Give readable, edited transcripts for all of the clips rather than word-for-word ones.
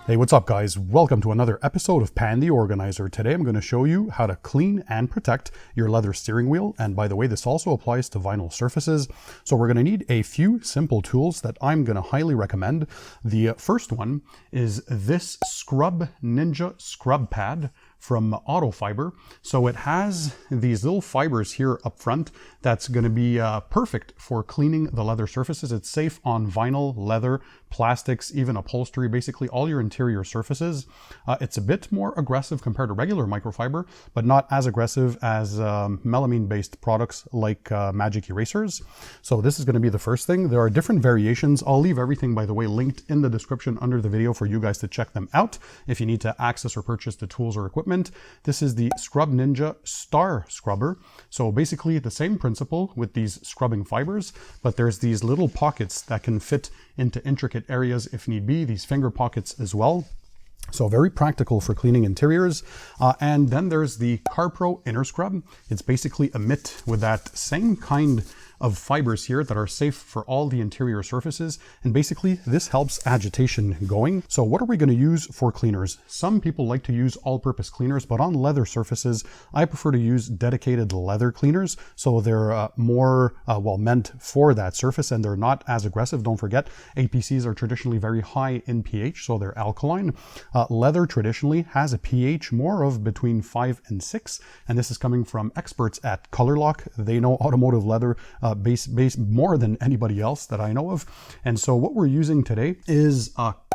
Hey, what's up guys? Welcome to another episode of Pan TheOrganizer. Today I'm going to show you how to clean and protect your leather steering wheel. And by the way, this also applies to vinyl surfaces. So we're going to need a few simple tools that I'm going to highly recommend. The first one is this Scrub Ninja Scrub Pad from Auto Fiber. So it has these little fibers here up front that's going to be perfect for cleaning the leather surfaces. It's safe on vinyl, leather, plastics, even upholstery, basically all your interior surfaces. It's a bit more aggressive compared to regular microfiber, but not as aggressive as melamine-based products like magic erasers. So this is going to be the first thing. There are different variations. I'll leave everything, by the way, linked in the description under the video for you guys to check them out if you need to access or purchase the tools or equipment. This is the Scrub Ninja Star Scrubber. So basically the same principle with these scrubbing fibers, but there's these little pockets that can fit into intricate areas if need be, these finger pockets as well. So very practical for cleaning interiors. And then there's the CarPro Inner Scrub. It's basically a mitt with that same kind of fibers here that are safe for all the interior surfaces. And basically this helps agitation going. So what are we going to use for cleaners? Some people like to use all-purpose cleaners, but on leather surfaces, I prefer to use dedicated leather cleaners. So they're more meant for that surface and they're not as aggressive. Don't forget, APCs are traditionally very high in pH, so they're alkaline. Leather traditionally has a pH more of between 5 and 6, and this is coming from experts at ColorLock. They know automotive leather base more than anybody else that I know of. And so what we're using today is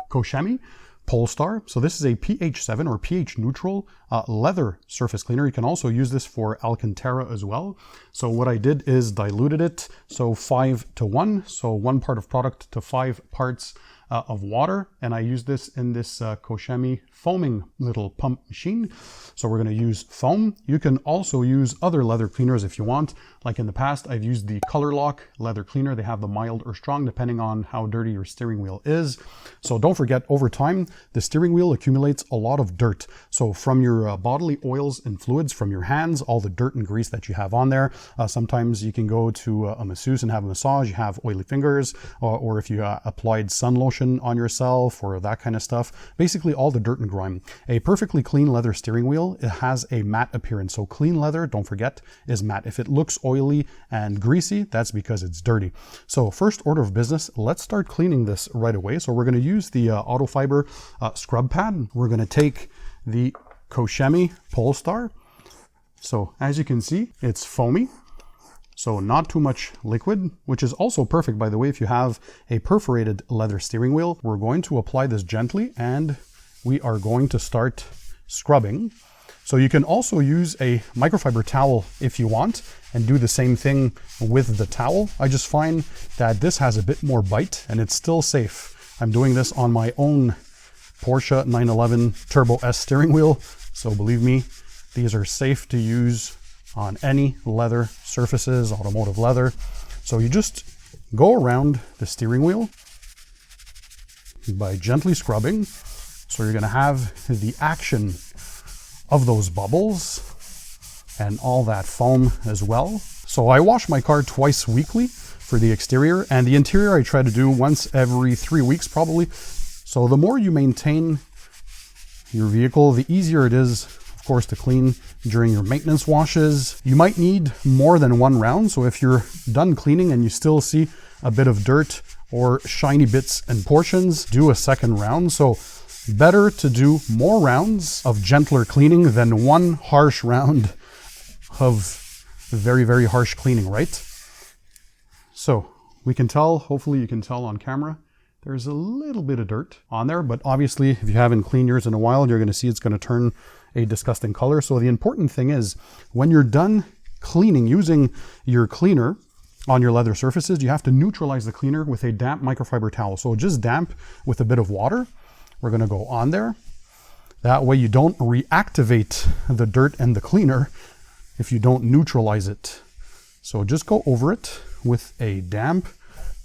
Koshemi Polestar. So this is a pH 7 or pH neutral leather surface cleaner. You can also use this for Alcantara as well. So what I did is diluted it. So 5:1. So 1 part of product to 5 parts of water. And I use this in this Koshemi foaming little pump machine. So we're going to use foam. You can also use other leather cleaners if you want. Like in the past, I've used the ColorLock leather cleaner. They have the mild or strong depending on how dirty your steering wheel is. So don't forget, over time, the steering wheel accumulates a lot of dirt. So from your bodily oils and fluids, from your hands, all the dirt and grease that you have on there. Sometimes you can go to a masseuse and have a massage. You have oily fingers, or if you applied sun lotion on yourself or that kind of stuff. Basically all the dirt and grime. A perfectly clean leather steering wheel, it has a matte appearance. So clean leather, don't forget, is matte. If it looks oily and greasy, that's because it's dirty. So first order of business, let's start cleaning this right away. So we're going to use the Auto Fiber scrub pad. We're going to take the Koshemi Polestar. So as you can see, it's foamy. So not too much liquid, which is also perfect, by the way, if you have a perforated leather steering wheel. We're going to apply this gently and we are going to start scrubbing. So you can also use a microfiber towel if you want and do the same thing with the towel. I just find that this has a bit more bite and it's still safe. I'm doing this on my own Porsche 911 Turbo S steering wheel. So believe me, these are safe to use on any leather surfaces, automotive leather. So you just go around the steering wheel by gently scrubbing. So you're going to have the action of those bubbles and all that foam as well. So I wash my car twice weekly for the exterior, and the interior I try to do once every 3 weeks probably. So the more you maintain your vehicle, the easier it is, of course, to clean during your maintenance washes. You might need more than 1 round. So if you're done cleaning and you still see a bit of dirt or shiny bits and portions, do a second round. So better to do more rounds of gentler cleaning than 1 harsh round of very, very harsh cleaning, right? So we can tell, hopefully you can tell on camera, there's a little bit of dirt on there, but obviously if you haven't cleaned yours in a while, you're going to see it's going to turn a disgusting color. So the important thing is when you're done cleaning, using your cleaner on your leather surfaces, you have to neutralize the cleaner with a damp microfiber towel. So just damp with a bit of water. We're going to go on there. That way you don't reactivate the dirt and the cleaner if you don't neutralize it. So just go over it with a damp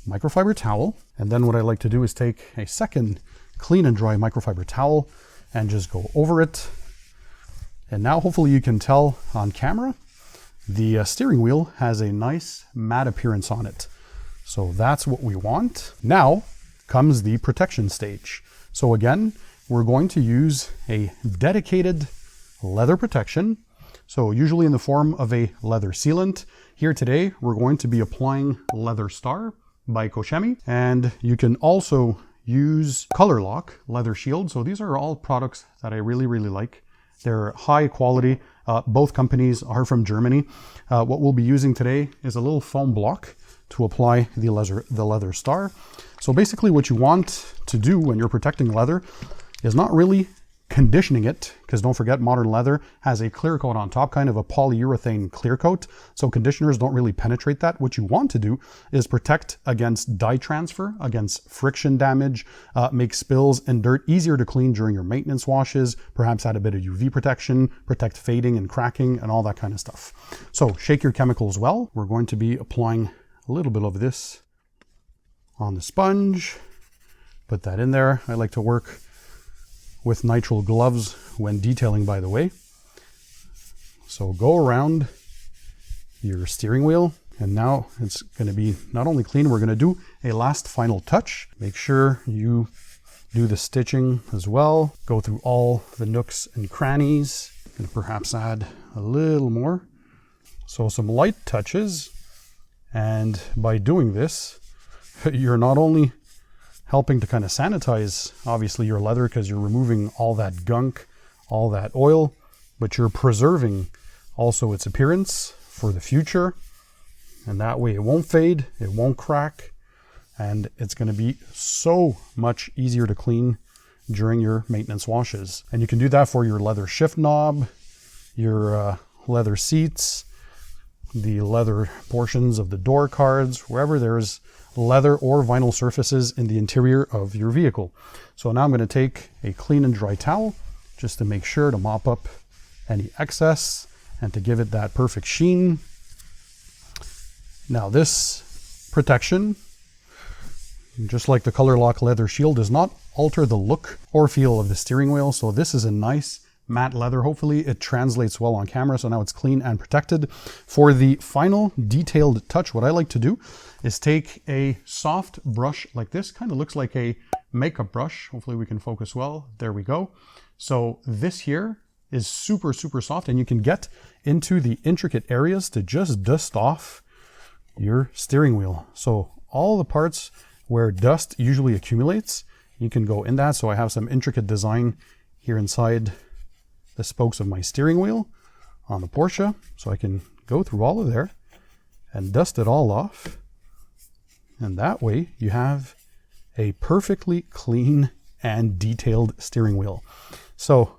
microfiber towel. And then what I like to do is take a second clean and dry microfiber towel and just go over it. And now hopefully you can tell on camera, the steering wheel has a nice matte appearance on it. So that's what we want. Now comes the protection stage. So again, we're going to use a dedicated leather protection. So usually in the form of a leather sealant. Here today, we're going to be applying Leather Star by Koshemi. And you can also use Color Lock Leather Shield. So these are all products that I really, really like. They're high quality. Both companies are from Germany. What we'll be using today is a little foam block to apply the leather star. So basically what you want to do when you're protecting leather is not really conditioning it, because don't forget, modern leather has a clear coat on top, kind of a polyurethane clear coat. So conditioners don't really penetrate that. What you want to do is protect against dye transfer, against friction damage, make spills and dirt easier to clean during your maintenance washes, perhaps add a bit of UV protection, protect fading and cracking and all that kind of stuff. So shake your chemicals well. We're going to be applying a little bit of this on the sponge. Put that in there. I like to work with nitrile gloves when detailing, by the way. So go around your steering wheel, and now it's going to be not only clean, we're going to do a last final touch. Make sure you do the stitching as well. Go through all the nooks and crannies, and perhaps add a little more. So some light touches, and by doing this, you're not only helping to kind of sanitize, obviously, your leather, because you're removing all that gunk, all that oil, but you're preserving also its appearance for the future. And that way it won't fade, it won't crack, and it's going to be so much easier to clean during your maintenance washes. And you can do that for your leather shift knob, your leather seats, the leather portions of the door cards, wherever there's leather or vinyl surfaces in the interior of your vehicle. So now I'm going to take a clean and dry towel just to make sure to mop up any excess and to give it that perfect sheen. Now this protection, just like the Color Lock Leather Shield, does not alter the look or feel of the steering wheel. So this is a nice matte leather. Hopefully it translates well on camera. So now it's clean and protected. For the final detailed touch, what I like to do is take a soft brush like this. Kind of looks like a makeup brush. Hopefully we can focus well. There we go. So this here is super, super soft, and you can get into the intricate areas to just dust off your steering wheel. So all the parts where dust usually accumulates, you can go in that. So I have some intricate design here inside the spokes of my steering wheel on the Porsche. So I can go through all of there and dust it all off. And that way you have a perfectly clean and detailed steering wheel. So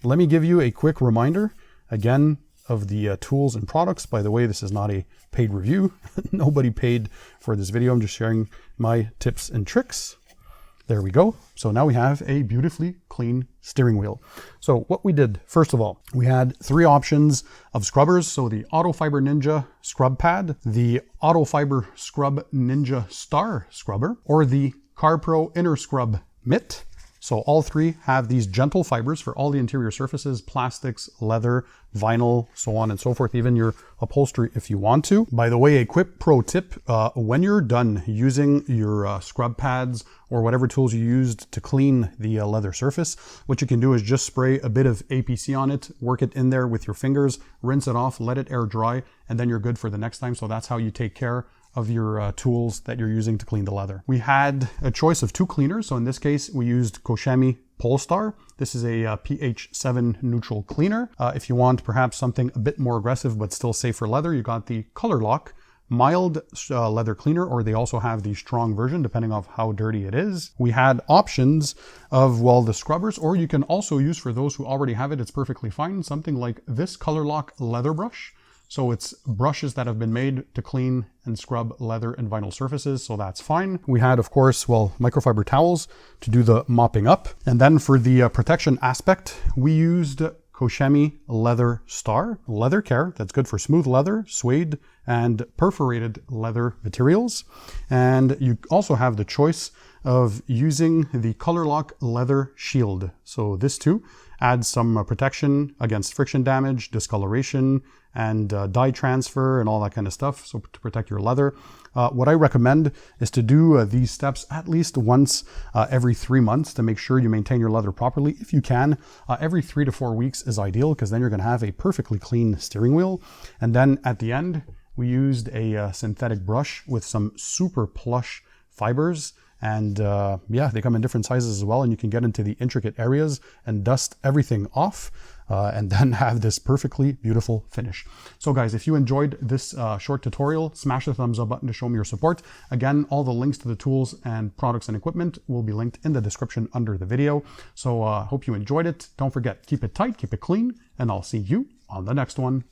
let me give you a quick reminder again of the tools and products. By the way, this is not a paid review. Nobody paid for this video. I'm just sharing my tips and tricks. There we go. So now we have a beautifully clean steering wheel. So what we did, first of all, we had 3 options of scrubbers. So the Auto Fiber Ninja Scrub Pad, the Auto Fiber Scrub Ninja Star Scrubber, or the CarPro Inner Scrub Mitt. So all 3 have these gentle fibers for all the interior surfaces, plastics, leather, vinyl, so on and so forth, even your upholstery if you want to. By the way, a quick pro tip, when you're done using your scrub pads or whatever tools you used to clean the leather surface, what you can do is just spray a bit of APC on it, work it in there with your fingers, rinse it off, let it air dry, and then you're good for the next time. So that's how you take care of your tools that you're using to clean the leather. We had a choice of 2 cleaners. So in this case, we used Koshemi Polestar. This is a pH 7 neutral cleaner. If you want perhaps something a bit more aggressive but still safe for leather, you got the Color Lock mild leather cleaner, or they also have the strong version depending on how dirty it is. We had options of, well, the scrubbers, or you can also use, for those who already have it, it's perfectly fine, something like this Color Lock leather brush. So it's brushes that have been made to clean and scrub leather and vinyl surfaces, so that's fine. We had, of course, well, microfiber towels to do the mopping up. And then for the protection aspect, we used Koshemi Leather Star leather care. That's good for smooth leather, suede, and perforated leather materials. And you also have the choice of using the Color Lock Leather Shield. So this too adds some protection against friction damage, discoloration, and dye transfer and all that kind of stuff, so to protect your leather. What I recommend is to do these steps at least once every 3 months to make sure you maintain your leather properly. If you can, every 3 to 4 weeks is ideal, because then you're going to have a perfectly clean steering wheel. And then at the end, we used a synthetic brush with some super plush fibers. And yeah, they come in different sizes as well, and you can get into the intricate areas and dust everything off and then have this perfectly beautiful finish. So guys, if you enjoyed this short tutorial, smash the thumbs up button to show me your support. Again, all the links to the tools and products and equipment will be linked in the description under the video. So hope you enjoyed it. Don't forget, keep it tight, keep it clean, and I'll see you on the next one.